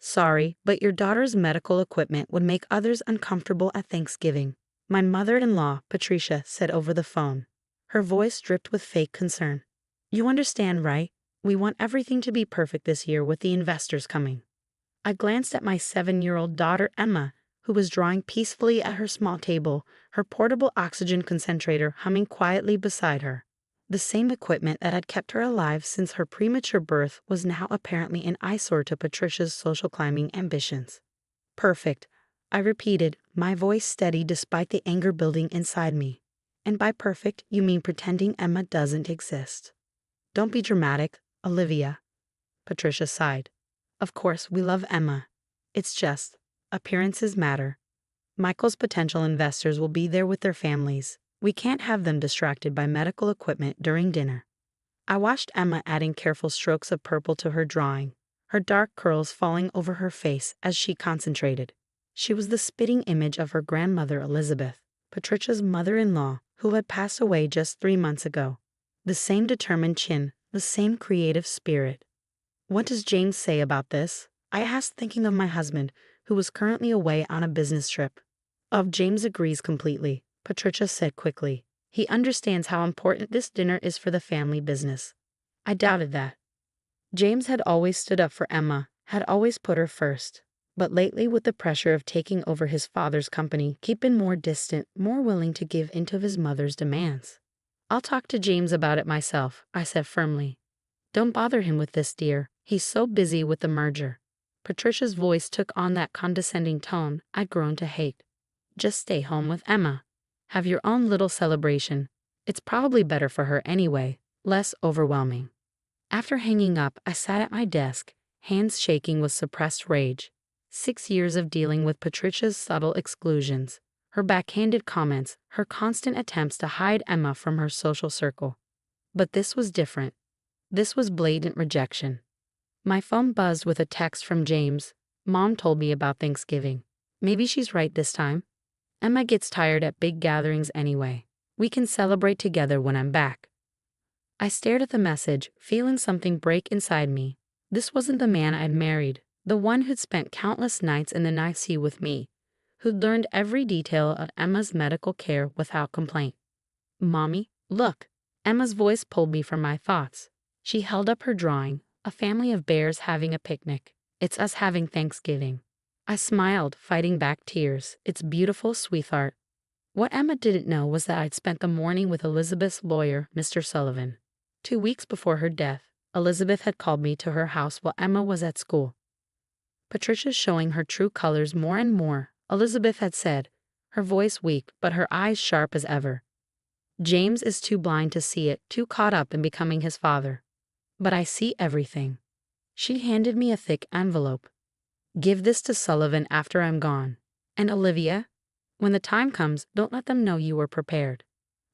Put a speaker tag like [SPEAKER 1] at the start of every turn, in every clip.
[SPEAKER 1] Sorry, but your daughter's medical equipment would make others uncomfortable at Thanksgiving, my mother-in-law, Patricia, said over the phone. Her voice dripped with fake concern. You understand, right? We want everything to be perfect this year with the investors coming. I glanced at my 7-year-old daughter, Emma, who was drawing peacefully at her small table, her portable oxygen concentrator humming quietly beside her. The same equipment that had kept her alive since her premature birth was now apparently an eyesore to Patricia's social climbing ambitions. Perfect, I repeated, my voice steady despite the anger building inside me. And by perfect, you mean pretending Emma doesn't exist. Don't be dramatic, Olivia. Patricia sighed. Of course, we love Emma. It's just, appearances matter. Michael's potential investors will be there with their families. We can't have them distracted by medical equipment during dinner. I watched Emma adding careful strokes of purple to her drawing, her dark curls falling over her face as she concentrated. She was the spitting image of her grandmother Elizabeth, Patricia's mother-in-law, who had passed away just 3 months ago. The same determined chin, the same creative spirit. What does James say about this? I asked, thinking of my husband, who was currently away on a business trip. James agrees completely, Patricia said quickly. He understands how important this dinner is for the family business. I doubted that. James had always stood up for Emma, had always put her first. But lately, with the pressure of taking over his father's company, he'd been more distant, more willing to give in to his mother's demands. I'll talk to James about it myself, I said firmly. Don't bother him with this, dear. He's so busy with the merger. Patricia's voice took on that condescending tone I'd grown to hate. Just stay home with Emma. Have your own little celebration. It's probably better for her anyway, less overwhelming. After hanging up, I sat at my desk, hands shaking with suppressed rage. 6 years of dealing with Patricia's subtle exclusions, her backhanded comments, her constant attempts to hide Emma from her social circle. But this was different. This was blatant rejection. My phone buzzed with a text from James. Mom told me about Thanksgiving. Maybe she's right this time. Emma gets tired at big gatherings anyway. We can celebrate together when I'm back. I stared at the message, feeling something break inside me. This wasn't the man I'd married, the one who'd spent countless nights in the NICU with me, who'd learned every detail of Emma's medical care without complaint. Mommy, look. Emma's voice pulled me from my thoughts. She held up her drawing, a family of bears having a picnic. It's us having Thanksgiving. I smiled, fighting back tears. It's beautiful, sweetheart. What Emma didn't know was that I'd spent the morning with Elizabeth's lawyer, Mr. Sullivan. 2 weeks before her death, Elizabeth had called me to her house while Emma was at school. Patricia's showing her true colors more and more, Elizabeth had said, her voice weak but her eyes sharp as ever. James is too blind to see it, too caught up in becoming his father. But I see everything. She handed me a thick envelope. Give this to Sullivan after I'm gone. And Olivia, when the time comes, don't let them know you were prepared.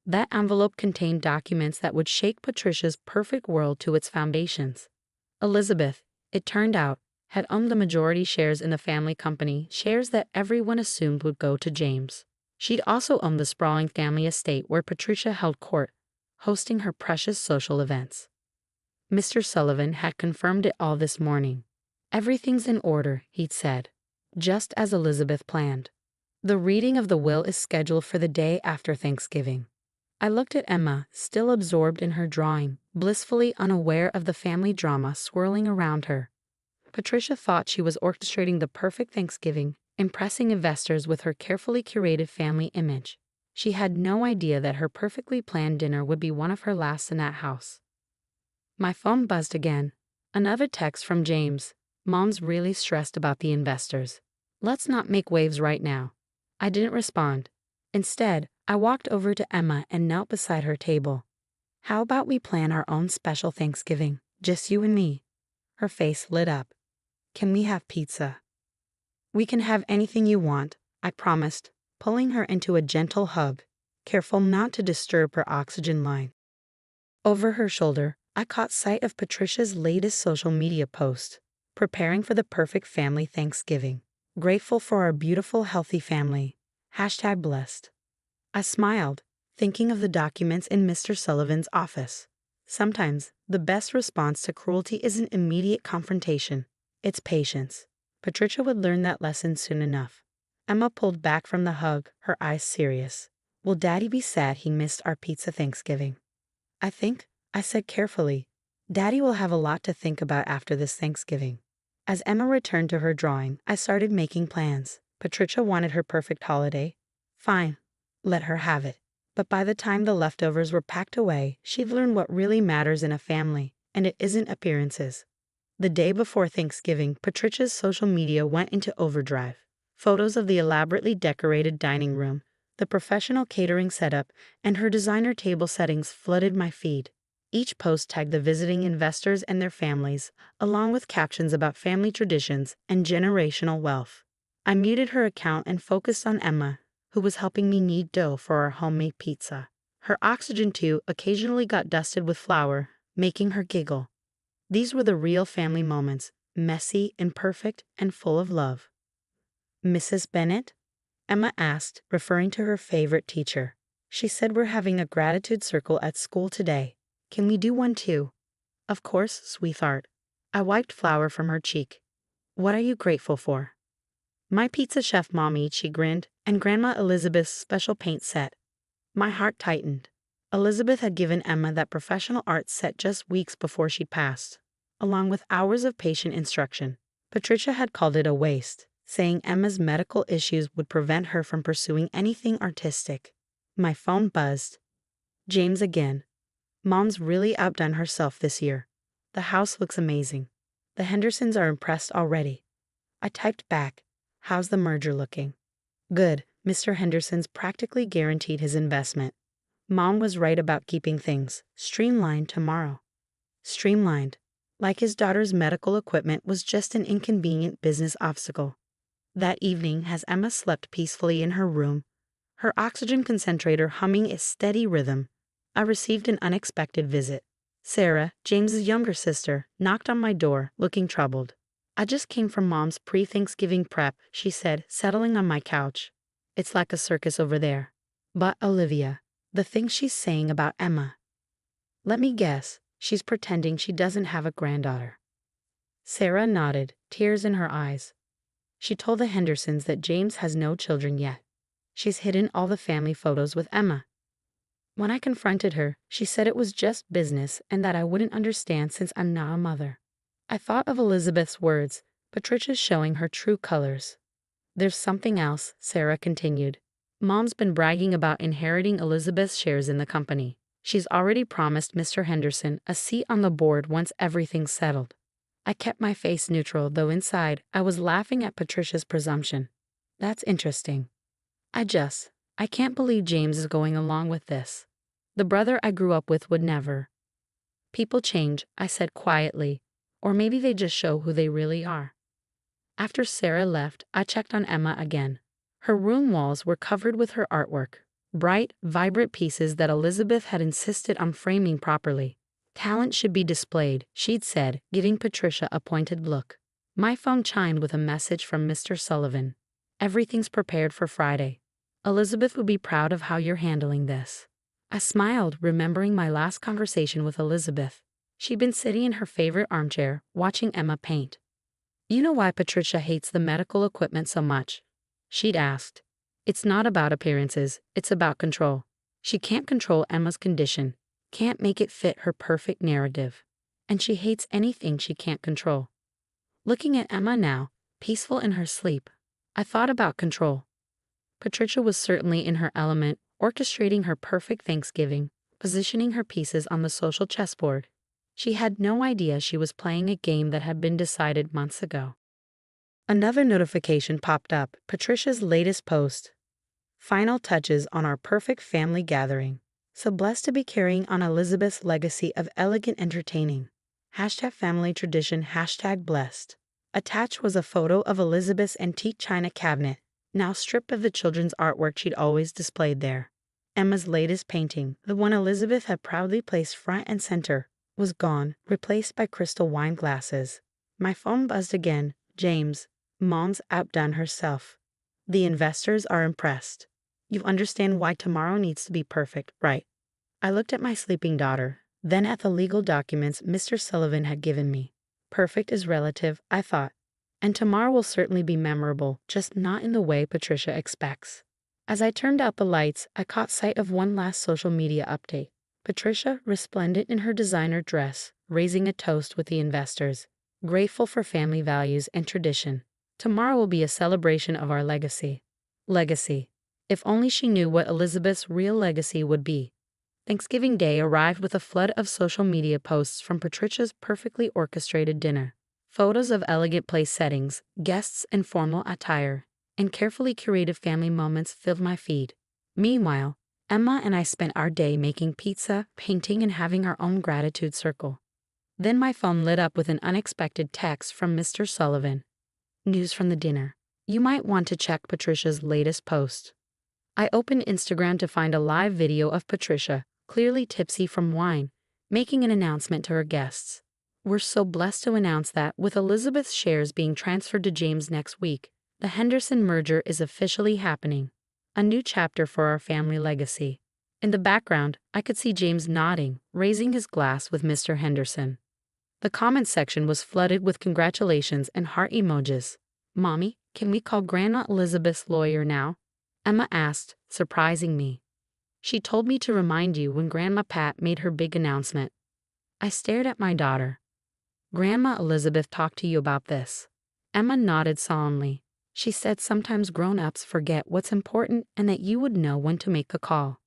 [SPEAKER 1] That envelope contained documents that would shake Patricia's perfect world to its foundations. Elizabeth, it turned out, had owned the majority shares in the family company, shares that everyone assumed would go to James. She'd also owned the sprawling family estate where Patricia held court, hosting her precious social events. Mr. Sullivan had confirmed it all this morning. Everything's in order, he'd said, just as Elizabeth planned. The reading of the will is scheduled for the day after Thanksgiving. I looked at Emma, still absorbed in her drawing, blissfully unaware of the family drama swirling around her. Patricia thought she was orchestrating the perfect Thanksgiving, impressing investors with her carefully curated family image. She had no idea that her perfectly planned dinner would be one of her last in that house. My phone buzzed again. Another text from James. Mom's really stressed about the investors. Let's not make waves right now. I didn't respond. Instead, I walked over to Emma and knelt beside her table. How about we plan our own special Thanksgiving, just you and me? Her face lit up. Can we have pizza? We can have anything you want, I promised, pulling her into a gentle hug, careful not to disturb her oxygen line. Over her shoulder, I caught sight of Patricia's latest social media post. Preparing for the perfect family Thanksgiving. Grateful for our beautiful, healthy family. #blessed. I smiled, thinking of the documents in Mr. Sullivan's office. Sometimes, the best response to cruelty isn't immediate confrontation. It's patience. Patricia would learn that lesson soon enough. Emma pulled back from the hug, her eyes serious. Will Daddy be sad he missed our pizza Thanksgiving? I think, I said carefully. Daddy will have a lot to think about after this Thanksgiving. As Emma returned to her drawing, I started making plans. Patricia wanted her perfect holiday. Fine, let her have it. But by the time the leftovers were packed away, she'd learned what really matters in a family, and it isn't appearances. The day before Thanksgiving, Patricia's social media went into overdrive. Photos of the elaborately decorated dining room, the professional catering setup, and her designer table settings flooded my feed. Each post tagged the visiting investors and their families, along with captions about family traditions and generational wealth. I muted her account and focused on Emma, who was helping me knead dough for our homemade pizza. Her oxygen tube occasionally got dusted with flour, making her giggle. These were the real family moments, messy, imperfect, and full of love. Mrs. Bennet? Emma asked, referring to her favorite teacher. She said we're having a gratitude circle at school today. Can we do one too? Of course, sweetheart. I wiped flour from her cheek. What are you grateful for? My pizza chef mommy, she grinned, and Grandma Elizabeth's special paint set. My heart tightened. Elizabeth had given Emma that professional art set just weeks before she passed, along with hours of patient instruction. Patricia had called it a waste, saying Emma's medical issues would prevent her from pursuing anything artistic. My phone buzzed. James again. Mom's really outdone herself this year. The house looks amazing. The Hendersons are impressed already. I typed back, how's the merger looking? Good, Mr. Henderson's practically guaranteed his investment. Mom was right about keeping things streamlined tomorrow. Streamlined, like his daughter's medical equipment was just an inconvenient business obstacle. That evening, as Emma slept peacefully in her room, her oxygen concentrator humming a steady rhythm, I received an unexpected visit. Sarah, James's younger sister, knocked on my door, looking troubled. I just came from Mom's pre-Thanksgiving prep, she said, settling on my couch. It's like a circus over there. But Olivia, the things she's saying about Emma. Let me guess, she's pretending she doesn't have a granddaughter. Sarah nodded, tears in her eyes. She told the Hendersons that James has no children yet. She's hidden all the family photos with Emma. When I confronted her, she said it was just business and that I wouldn't understand since I'm not a mother. I thought of Elizabeth's words, Patricia's showing her true colors. There's something else, Sarah continued. Mom's been bragging about inheriting Elizabeth's shares in the company. She's already promised Mr. Henderson a seat on the board once everything's settled. I kept my face neutral, though inside I was laughing at Patricia's presumption. That's interesting. I can't believe James is going along with this. The brother I grew up with would never. People change, I said quietly, or maybe they just show who they really are. After Sarah left, I checked on Emma again. Her room walls were covered with her artwork, bright, vibrant pieces that Elizabeth had insisted on framing properly. Talent should be displayed, she'd said, giving Patricia a pointed look. My phone chimed with a message from Mr. Sullivan. Everything's prepared for Friday. Elizabeth would be proud of how you're handling this. I smiled, remembering my last conversation with Elizabeth. She'd been sitting in her favorite armchair, watching Emma paint. You know why Patricia hates the medical equipment so much? She'd asked. It's not about appearances, it's about control. She can't control Emma's condition, can't make it fit her perfect narrative. And she hates anything she can't control. Looking at Emma now, peaceful in her sleep, I thought about control. Patricia was certainly in her element, orchestrating her perfect Thanksgiving, positioning her pieces on the social chessboard. She had no idea she was playing a game that had been decided months ago. Another notification popped up, Patricia's latest post. Final touches on our perfect family gathering. So blessed to be carrying on Elizabeth's legacy of elegant entertaining. #family tradition, #blessed. Attached was a photo of Elizabeth's antique china cabinet, now stripped of the children's artwork she'd always displayed there. Emma's latest painting, the one Elizabeth had proudly placed front and center, was gone, replaced by crystal wine glasses. My phone buzzed again. James, Mom's outdone herself. The investors are impressed. You understand why tomorrow needs to be perfect, right? I looked at my sleeping daughter, then at the legal documents Mr. Sullivan had given me. Perfect is relative, I thought. And tomorrow will certainly be memorable, just not in the way Patricia expects. As I turned out the lights, I caught sight of one last social media update. Patricia, resplendent in her designer dress, raising a toast with the investors, grateful for family values and tradition. Tomorrow will be a celebration of our legacy. Legacy. If only she knew what Elizabeth's real legacy would be. Thanksgiving Day arrived with a flood of social media posts from Patricia's perfectly orchestrated dinner. Photos of elegant place settings, guests in formal attire, and carefully curated family moments filled my feed. Meanwhile, Emma and I spent our day making pizza, painting, and having our own gratitude circle. Then my phone lit up with an unexpected text from Mr. Sullivan. News from the dinner. You might want to check Patricia's latest post. I opened Instagram to find a live video of Patricia, clearly tipsy from wine, making an announcement to her guests. We're so blessed to announce that, with Elizabeth's shares being transferred to James next week, the Henderson merger is officially happening. A new chapter for our family legacy. In the background, I could see James nodding, raising his glass with Mr. Henderson. The comment section was flooded with congratulations and heart emojis. "Mommy, can we call Grandma Elizabeth's lawyer now?" Emma asked, surprising me. "She told me to remind you when Grandma Pat made her big announcement." I stared at my daughter. "Grandma Elizabeth talked to you about this?" Emma nodded solemnly. "She said sometimes grown-ups forget what's important and that you would know when to make the call."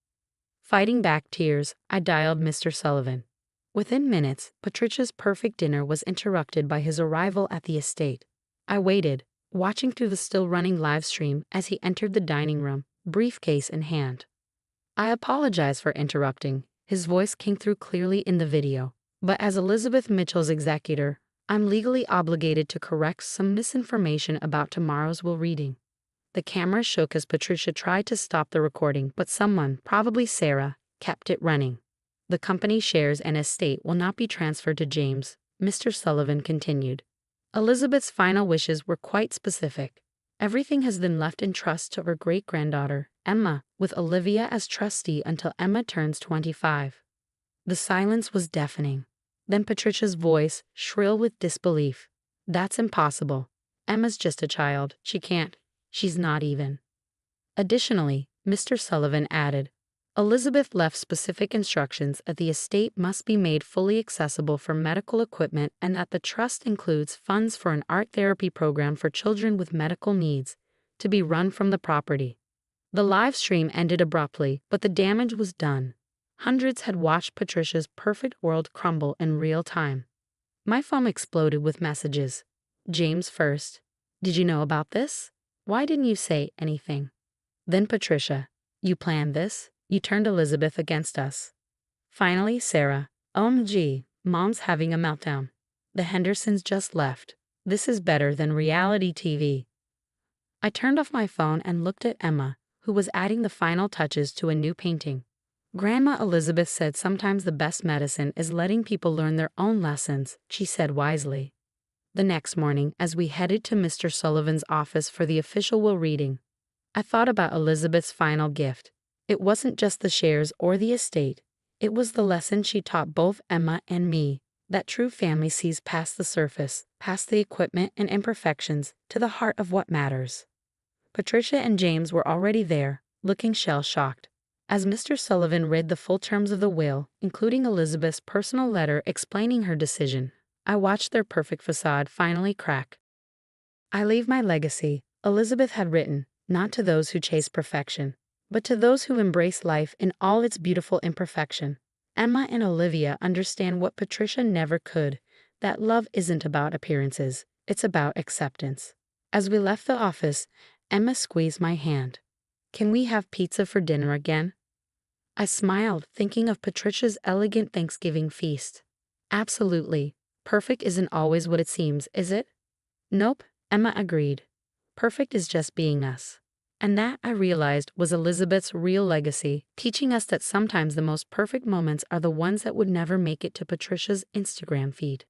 [SPEAKER 1] Fighting back tears, I dialed Mr. Sullivan. Within minutes, Patricia's perfect dinner was interrupted by his arrival at the estate. I waited, watching through the still-running live stream as he entered the dining room, briefcase in hand. "I apologize for interrupting," his voice came through clearly in the video. "But as Elizabeth Mitchell's executor, I'm legally obligated to correct some misinformation about tomorrow's will reading." The camera shook as Patricia tried to stop the recording, but someone, probably Sarah, kept it running. "The company's shares and estate will not be transferred to James," Mr. Sullivan continued. "Elizabeth's final wishes were quite specific. Everything has been left in trust to her great-granddaughter, Emma, with Olivia as trustee until Emma turns 25. The silence was deafening. Then Patricia's voice, shrill with disbelief. "That's impossible. Emma's just a child. She can't. She's not even." Additionally, Mr. Sullivan added, "Elizabeth left specific instructions that the estate must be made fully accessible for medical equipment and that the trust includes funds for an art therapy program for children with medical needs, to be run from the property." The live stream ended abruptly, but the damage was done. Hundreds had watched Patricia's perfect world crumble in real time. My phone exploded with messages. "James first. Did you know about this? Why didn't you say anything?" Then Patricia. "You planned this? You turned Elizabeth against us." Finally, Sarah. "OMG, Mom's having a meltdown. The Hendersons just left. This is better than reality TV." I turned off my phone and looked at Emma, who was adding the final touches to a new painting. "Grandma Elizabeth said sometimes the best medicine is letting people learn their own lessons," she said wisely. The next morning, as we headed to Mr. Sullivan's office for the official will reading, I thought about Elizabeth's final gift. It wasn't just the shares or the estate. It was the lesson she taught both Emma and me, that true family sees past the surface, past the equipment and imperfections, to the heart of what matters. Patricia and James were already there, looking shell-shocked. As Mr. Sullivan read the full terms of the will, including Elizabeth's personal letter explaining her decision, I watched their perfect facade finally crack. "I leave my legacy," Elizabeth had written, "not to those who chase perfection, but to those who embrace life in all its beautiful imperfection." Emma and Olivia understand what Patricia never could, that love isn't about appearances, it's about acceptance. As we left the office, Emma squeezed my hand. "Can we have pizza for dinner again?" I smiled, thinking of Patricia's elegant Thanksgiving feast. "Absolutely. Perfect isn't always what it seems, is it?" "Nope," Emma agreed. "Perfect is just being us." And that, I realized, was Elizabeth's real legacy, teaching us that sometimes the most perfect moments are the ones that would never make it to Patricia's Instagram feed.